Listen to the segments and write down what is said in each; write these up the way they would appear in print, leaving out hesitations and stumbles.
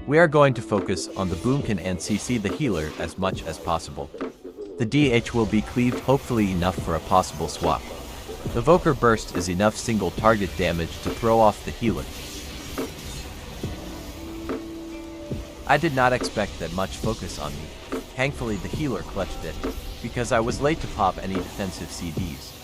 We are going to focus on the boomkin and CC the healer as much as possible. The DH will be cleaved, hopefully enough for a possible swap. The Devoker burst is enough single target damage to throw off the healer. I did not expect that much focus on me. Thankfully the healer clutched it, because I was late to pop any defensive CDs.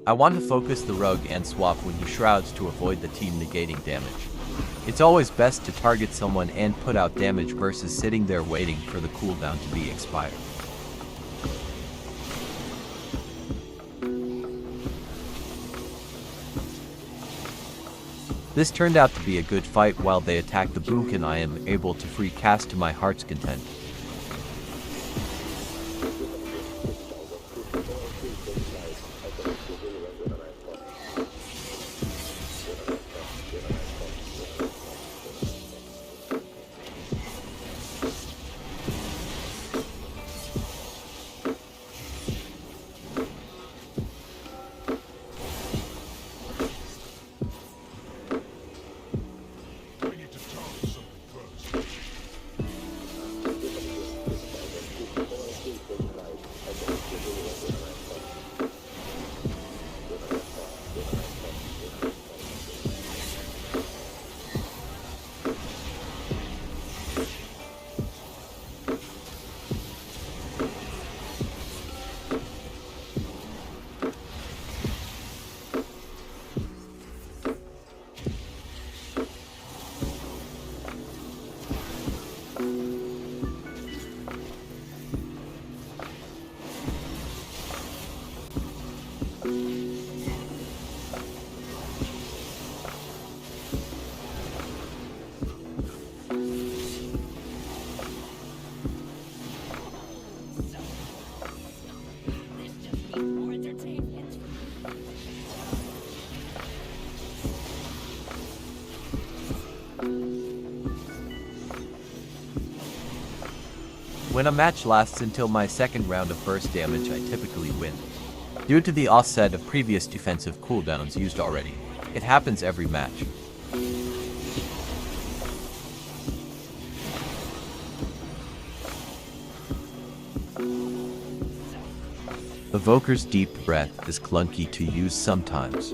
I want to focus the rogue and swap when he shrouds to avoid the team negating damage. It's always best to target someone and put out damage versus sitting there waiting for the cooldown to be expired. This turned out to be a good fight. While they attack the boomkin, I am able to free cast to my heart's content. When a match lasts until my second round of burst damage, I typically win. Due to the offset of previous defensive cooldowns used already, it happens every match. The Devoker's deep breath is clunky to use sometimes.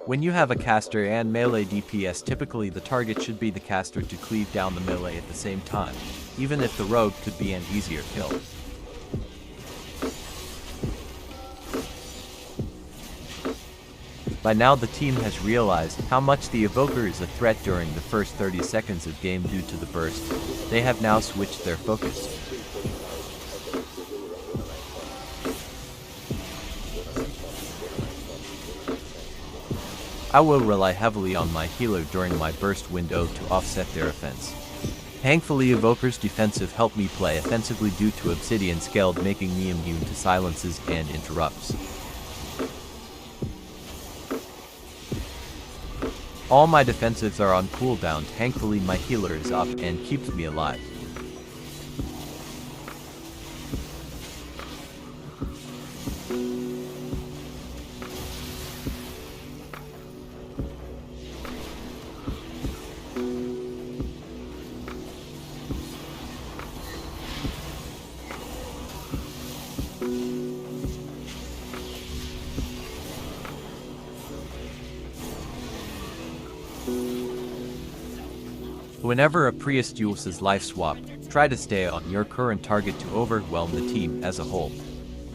When you have a caster and melee DPS, typically the target should be the caster to cleave down the melee at the same time, even if the rogue could be an easier kill. By now the team has realized how much the Devoker is a threat during the first 30 seconds of game due to the burst. They have now switched their focus. I will rely heavily on my healer during my burst window to offset their offense. Thankfully, Devoker's defensive helped me play offensively due to Obsidian Scaled, making me immune to silences and interrupts. All my defensives are on cooldown. Thankfully, my healer is up and keeps me alive. Whenever a priest uses life swap, try to stay on your current target to overwhelm the team as a whole.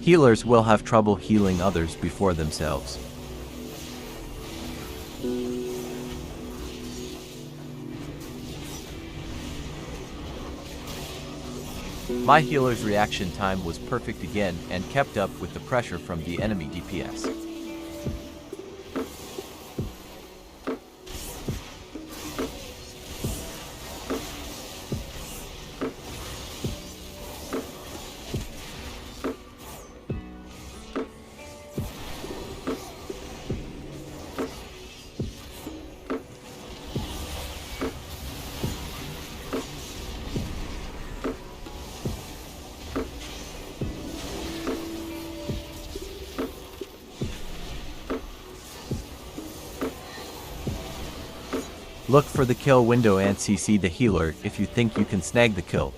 Healers will have trouble healing others before themselves. My healer's reaction time was perfect again and kept up with the pressure from the enemy DPS. Look for the kill window and CC the healer if you think you can snag the kill.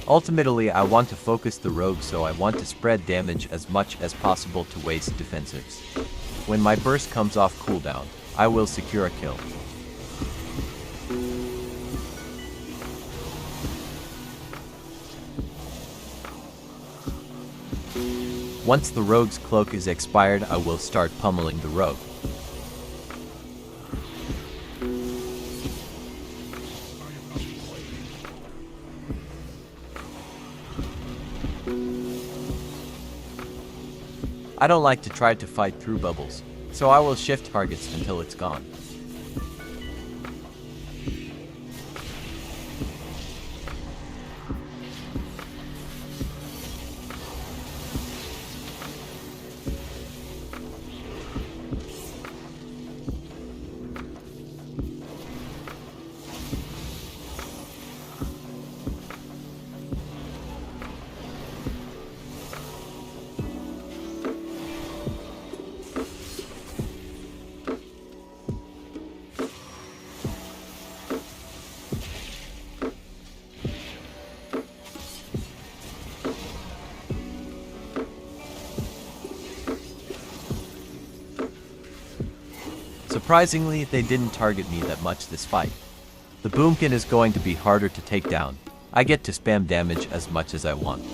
Ultimately, I want to focus the rogue, so I want to spread damage as much as possible to waste defensives. When my burst comes off cooldown, I will secure a kill. Once the rogue's cloak is expired, I will start pummeling the rogue. I don't like to try to fight through bubbles, so I will shift targets until it's gone. Surprisingly, they didn't target me that much this fight. The boomkin is going to be harder to take down. I get to spam damage as much as I want.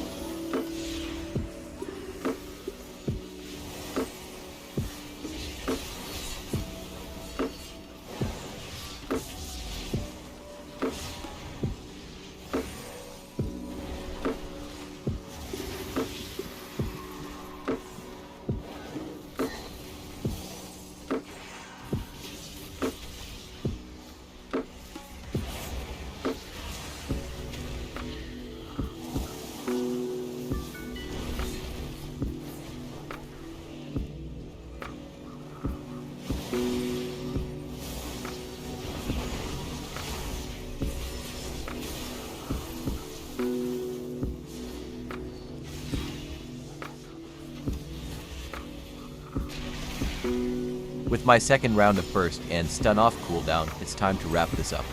With my second round of burst and stun off cooldown, it's time to wrap this up.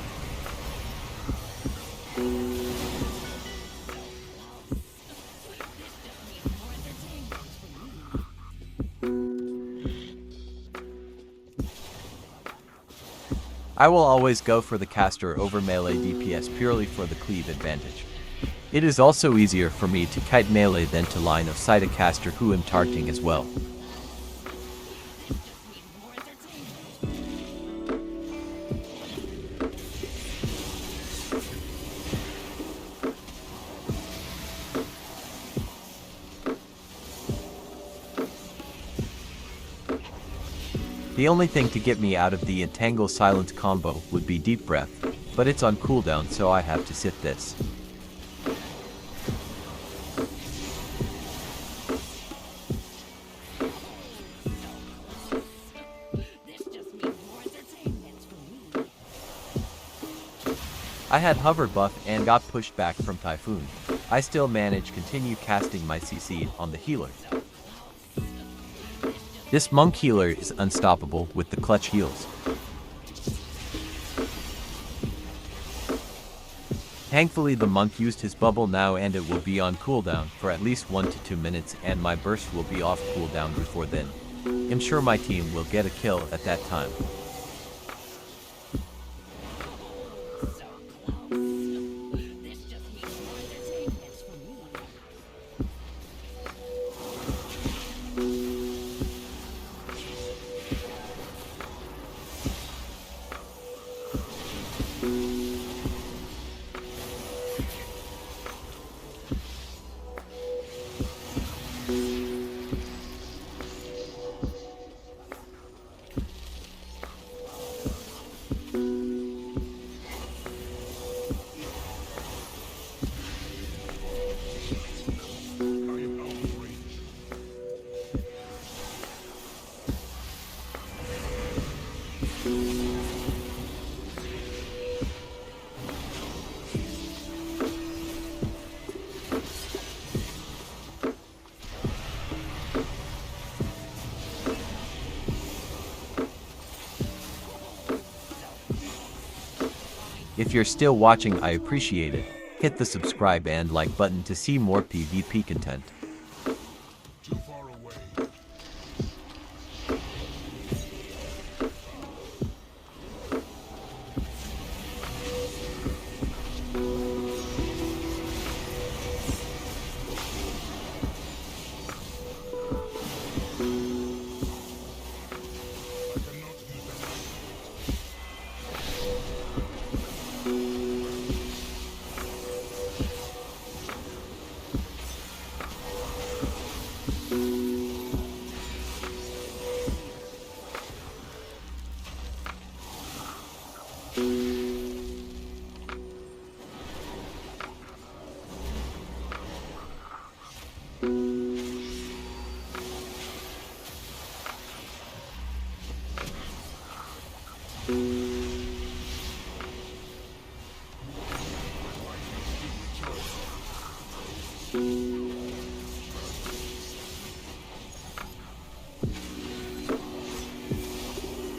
I will always go for the caster over melee DPS purely for the cleave advantage. It is also easier for me to kite melee than to line of sight a caster who am targeting as well. The only thing to get me out of the Entangle Silence combo would be Deep Breath, but it's on cooldown so I have to sit this. I had hover buff and got pushed back from Typhoon. I still managed continue casting my CC on the healer. This monk healer is unstoppable with the clutch heals. Thankfully the monk used his bubble now and it will be on cooldown for at least 1 to 2 minutes and my burst will be off cooldown before then. I'm sure my team will get a kill at that time. If you're still watching, I appreciate it. Hit the subscribe and like button to see more PvP content.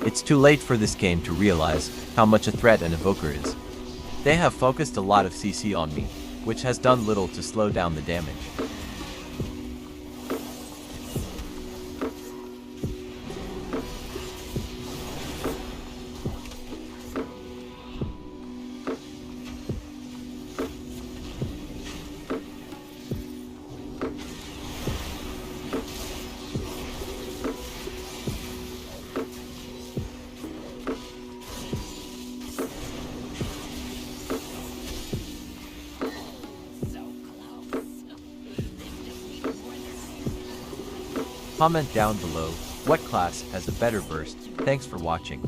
It's too late for this game to realize how much a threat an evoker is. They have focused a lot of CC on me, which has done little to slow down the damage. Comment down below what class has a better burst. Thanks for watching.